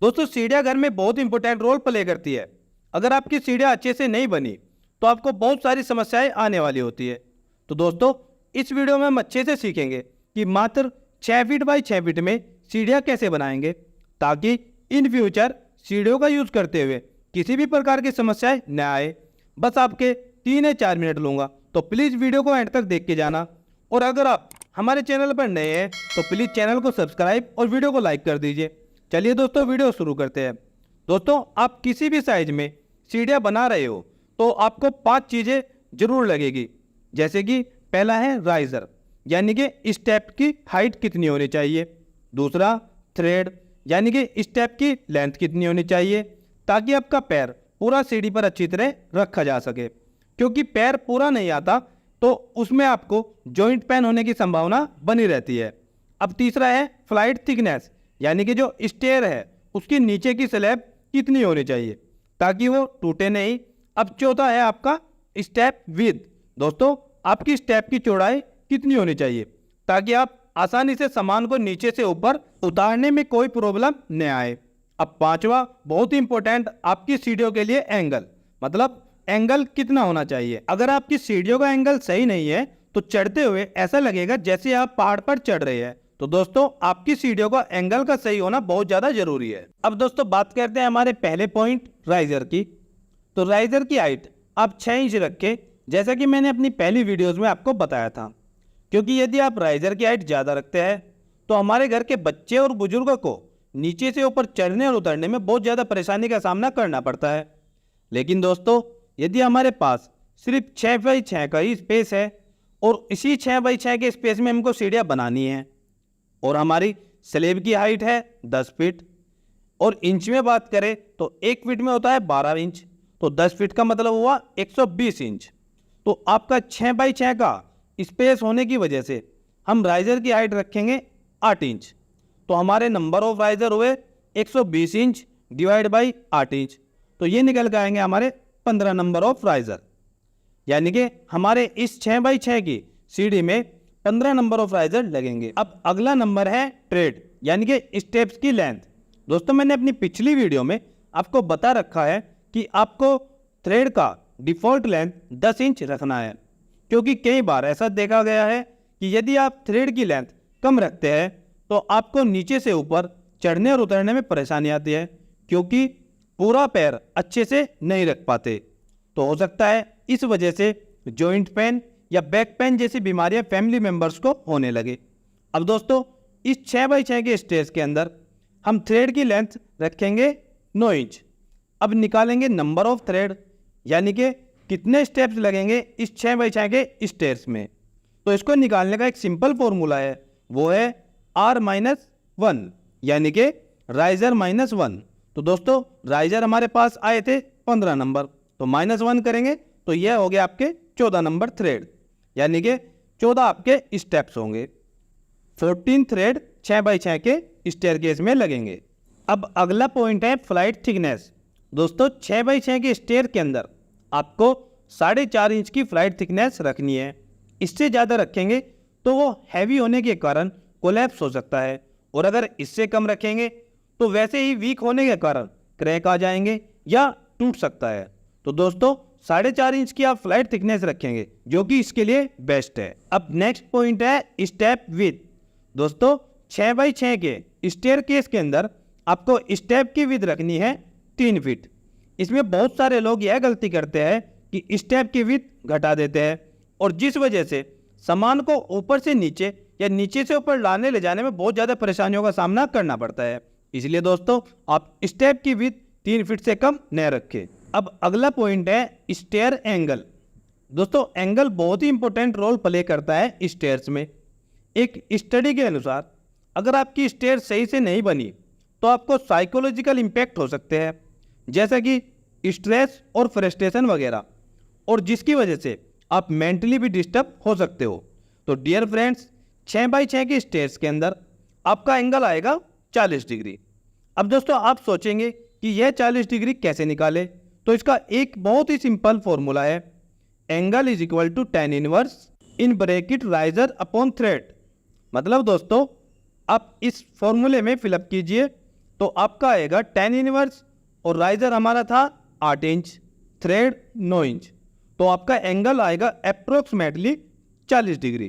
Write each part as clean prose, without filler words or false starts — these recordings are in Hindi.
दोस्तों सीढ़ियाँ घर में बहुत इंपॉर्टेंट रोल प्ले करती है। अगर आपकी सीढ़ियाँ अच्छे से नहीं बनी तो आपको बहुत सारी समस्याएं आने वाली होती है। तो दोस्तों इस वीडियो में हम अच्छे से सीखेंगे कि मात्र 6 फीट बाई 6 फीट में सीढ़ियाँ कैसे बनाएंगे, ताकि इन फ्यूचर सीढ़ियों का यूज़ करते हुए किसी भी प्रकार की समस्याएं न आए। बस आपके 3 या 4 मिनट लूँगा, तो प्लीज़ वीडियो को एंड तक देख के जाना। और अगर आप हमारे चैनल पर नए हैं तो प्लीज़ चैनल को सब्सक्राइब और वीडियो को लाइक कर दीजिए। चलिए दोस्तों वीडियो शुरू करते हैं। दोस्तों आप किसी भी साइज में सीढ़ियाँ बना रहे हो तो आपको 5 चीज़ें जरूर लगेगी। जैसे कि पहला है राइजर, यानी कि स्टेप की हाइट कितनी होनी चाहिए। दूसरा थ्रेड, यानी कि स्टेप की लेंथ कितनी होनी चाहिए, ताकि आपका पैर पूरा सीढ़ी पर अच्छी तरह रखा जा सके। क्योंकि पैर पूरा नहीं आता तो उसमें आपको जॉइंट पेन होने की संभावना बनी रहती है। अब तीसरा है फ्लाइट थिकनेस, यानी कि जो स्टेयर है उसकी नीचे की स्लैब कितनी होनी चाहिए ताकि वो टूटे नहीं। अब चौथा है आपका स्टेप विड्थ। दोस्तों आपकी स्टेप की चौड़ाई कितनी होनी चाहिए ताकि आप आसानी से सामान को नीचे से ऊपर उतारने में कोई प्रॉब्लम न आए। अब पांचवा बहुत ही इंपॉर्टेंट, आपकी सीढ़ियों के लिए एंगल, मतलब एंगल कितना होना चाहिए। अगर आपकी सीढ़ियों का एंगल सही नहीं है तो चढ़ते हुए ऐसा लगेगा जैसे आप पहाड़ पर चढ़ रहे हैं। तो दोस्तों आपकी सीढ़ियों का एंगल का सही होना बहुत ज्यादा जरूरी है। अब दोस्तों बात करते हैं हमारे पहले पॉइंट राइजर की। तो राइजर की हाइट आप 6 इंच रखें, जैसा कि मैंने अपनी पहली वीडियोस में आपको बताया था। क्योंकि यदि आप राइजर की हाइट ज़्यादा रखते हैं तो हमारे घर के बच्चे और बुजुर्गों को नीचे से ऊपर चढ़ने और उतरने में बहुत ज़्यादा परेशानी का सामना करना पड़ता है। लेकिन दोस्तों यदि हमारे पास सिर्फ 6 बाई 6 का ही स्पेस है और इसी 6 बाई 6 के स्पेस में हमको सीढ़ियाँ बनानी है और हमारी स्लैब की हाइट है 10 फीट और इंच में बात करें तो 1 फीट में होता है 12 इंच, तो 10 फीट का मतलब हुआ 120 इंच। तो आपका 6 बाई 6 का स्पेस होने की वजह से हम राइजर की हाइट रखेंगे 8 इंच। तो हमारे नंबर ऑफ राइजर हुए 120 इंच डिवाइड बाई 8 इंच, तो ये निकल के आएंगे हमारे 15 नंबर ऑफ राइजर। यानी कि हमारे इस 6 बाई 6 की सीढ़ी में 15 नंबर ऑफ राइजर लगेंगे। अब अगला नंबर है ट्रेड, यानी कि स्टेप्स की लेंथ। दोस्तों मैंने अपनी पिछली वीडियो में आपको बता रखा है कि आपको थ्रेड का डिफ़ॉल्ट लेंथ 10 इंच रखना है। क्योंकि कई बार ऐसा देखा गया है कि यदि आप थ्रेड की लेंथ कम रखते हैं तो आपको नीचे से ऊपर चढ़ने और उतरने में परेशानी आती है, क्योंकि पूरा पैर अच्छे से नहीं रख पाते। तो हो सकता है इस वजह से जॉइंट पेन या बैक पेन जैसी बीमारियां फैमिली मेंबर्स को होने लगे। अब दोस्तों इस 6 बाई 6 के स्टेज के अंदर हम थ्रेड की लेंथ रखेंगे 9 इंच। अब निकालेंगे नंबर ऑफ थ्रेड, यानी कि कितने स्टेप्स लगेंगे इस 6 बाई 6 के स्टेज में। तो इसको निकालने का एक सिंपल फॉर्मूला है, वो है R-1, यानी कि राइजर -1। तो दोस्तों राइजर हमारे पास आए थे 15 नंबर, तो -1 करेंगे तो यह हो गया आपके 14 नंबर थ्रेड, यानी कि 14 आपके स्टेप्स होंगे। 14 थ्रेड 6 बाई 6 के स्टेयरकेस में लगेंगे। अब अगला पॉइंट है फ्लाइट थिकनेस। दोस्तों 6 बाई 6 के स्टेयर के अंदर आपको 4.5 इंच की फ्लाइट थिकनेस रखनी है। इससे ज़्यादा रखेंगे तो वो हैवी होने के कारण कोलैप्स हो सकता है, और अगर इससे कम रखेंगे तो वैसे ही वीक होने के कारण क्रैक आ जाएंगे या टूट सकता है। तो दोस्तों 4.5 इंच की आप फ्लाइट थिकनेस रखेंगे, जो कि इसके लिए बेस्ट है। अब नेक्स्ट पॉइंट है स्टेप विड्थ। दोस्तों 6 बाई 6 के स्टेयरकेस के अंदर आपको स्टेप की विड्थ रखनी है 3 फीट। इसमें बहुत सारे लोग यह गलती करते हैं कि स्टेप की विड्थ घटा देते हैं, और जिस वजह से सामान को ऊपर से नीचे या नीचे से ऊपर लाने ले जाने में बहुत ज़्यादा परेशानियों का सामना करना पड़ता है। इसलिए दोस्तों आप स्टेप की विड्थ 3 फीट से कम न रखें। अब अगला पॉइंट है स्टेयर एंगल। दोस्तों एंगल बहुत ही इंपॉर्टेंट रोल प्ले करता है स्टेयर्स में। एक स्टडी के अनुसार अगर आपकी स्टेयर सही से नहीं बनी तो आपको साइकोलॉजिकल इम्पैक्ट हो सकते हैं, जैसा कि स्ट्रेस और फ्रस्ट्रेशन वगैरह, और जिसकी वजह से आप मेंटली भी डिस्टर्ब हो सकते हो। तो डियर फ्रेंड्स 6 बाई 6 के स्टेयर्स के अंदर आपका एंगल आएगा 40 डिग्री। अब दोस्तों आप सोचेंगे कि यह 40 डिग्री कैसे निकाले, तो इसका एक बहुत ही सिंपल फॉर्मूला है, angle is equal to tan inverse in bracket riser upon thread. मतलब दोस्तों आप इस फॉर्मूले में फिलअप कीजिए तो आपका आएगा 10 इनवर्स और राइजर हमारा था 8 इंच, थ्रेड 9 इंच, तो आपका एंगल आएगा अप्रोक्सीमेटली 40 डिग्री।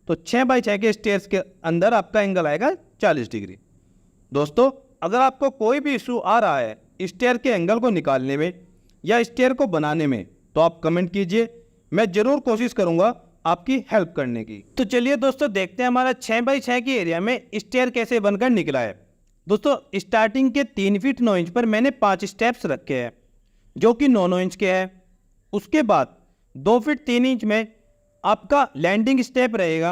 तो 6x6 के स्टेयर्स के अंदर आपका एंगल आएगा 40 डिग्री। दोस्तों अगर आपको कोई भी इशू आ रहा है स्टेयर के एंगल को निकालने में या स्टेयर को बनाने में तो आप कमेंट कीजिए, मैं ज़रूर कोशिश करूंगा आपकी हेल्प करने की। तो चलिए दोस्तों देखते हैं हमारा 6x6 के एरिया में स्टेयर कैसे बनकर निकला है। दोस्तों स्टार्टिंग के 3 फीट 9 इंच पर मैंने 5 स्टेप्स रखे हैं जो कि 9-9 इंच के हैं। उसके बाद 2 फीट 3 इंच में आपका लैंडिंग स्टेप रहेगा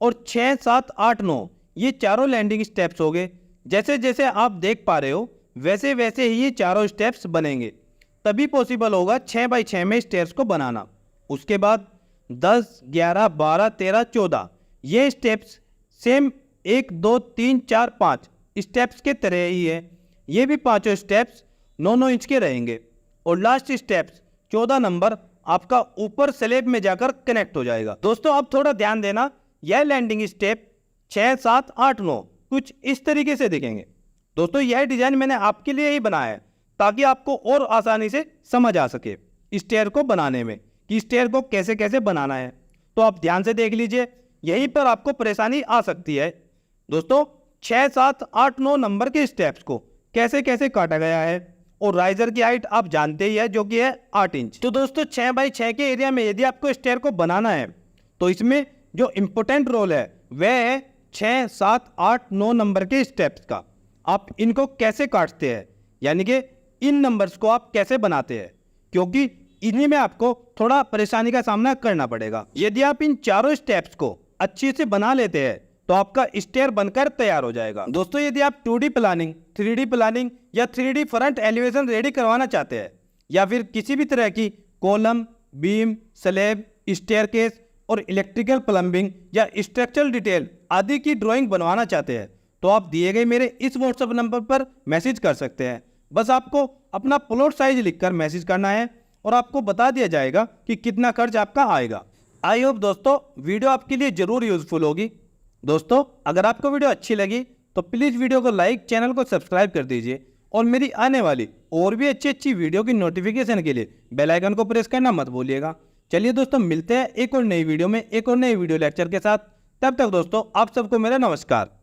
और 6, 7, 8, 9 ये चारों लैंडिंग स्टेप्स हो गए। जैसे जैसे आप देख पा रहे हो वैसे वैसे ही ये चारों स्टेप्स बनेंगे, तभी पॉसिबल होगा 6x6 में स्टेयर्स को बनाना। उसके बाद 10, 11, 12, 13, 14 ये स्टेप्स सेम 1, 2, 3, 4, 5 स्टेप्स के तरह ही है। ये भी पांचों स्टेप्स 9-9 इंच के रहेंगे और लास्ट स्टेप्स 14 नंबर आपका ऊपर स्लैब में जाकर कनेक्ट हो जाएगा। दोस्तों अब थोड़ा ध्यान देना, यह लैंडिंग स्टेप 6, 7, 8, 9 कुछ इस तरीके से दिखेंगे। दोस्तों यह डिजाइन मैंने आपके लिए ही बनाया है ताकि आपको और आसानी से समझ आ सके स्टेयर को बनाने में कि स्टेयर को कैसे कैसे बनाना है। तो आप ध्यान से देख लीजिए, यहीं पर आपको परेशानी आ सकती है। दोस्तों 6, 7, 8, 9 नंबर के स्टेप्स को कैसे कैसे काटा गया है और राइजर की हाइट आप जानते ही है जो कि है 8 इंच। तो दोस्तों 6x6 के एरिया में यदि आपको स्टेयर को बनाना है तो इसमें जो इम्पोर्टेंट रोल है वह है 6, 7, 8, 9 नंबर के स्टेप्स का। आप इनको कैसे काटते हैं, यानी कि इन नंबर्स को आप कैसे बनाते हैं, क्योंकि इन्हीं में आपको थोड़ा परेशानी का सामना करना पड़ेगा। यदि आप इन चारों स्टेप्स को अच्छे से बना लेते हैं तो आपका स्टेयर बनकर तैयार हो जाएगा। दोस्तों यदि आप 2D प्लानिंग, 3D प्लानिंग या 3D फ्रंट एलिवेशन रेडी करवाना चाहते हैं या फिर किसी भी तरह की कॉलम, बीम, स्लैब, स्टेयरकेस और इलेक्ट्रिकल प्लम्बिंग या स्ट्रक्चरल डिटेल आदि की ड्राइंग बनवाना चाहते हैं तो आप दिए गए मेरे इस व्हाट्सएप नंबर पर मैसेज कर सकते हैं। बस आपको अपना प्लॉट साइज लिखकर मैसेज करना है और आपको बता दिया जाएगा कि कितना खर्च आपका आएगा। आई होप दोस्तों वीडियो आपके लिए जरूर यूजफुल होगी। दोस्तों अगर आपको वीडियो अच्छी लगी तो प्लीज़ वीडियो को लाइक, चैनल को सब्सक्राइब कर दीजिए और मेरी आने वाली और भी अच्छी वीडियो की नोटिफिकेशन के लिए बेल आइकन को प्रेस करना मत भूलिएगा। चलिए दोस्तों मिलते हैं एक और नई वीडियो में एक और नई वीडियो लेक्चर के साथ। तब तक दोस्तों आप सबको मेरा नमस्कार।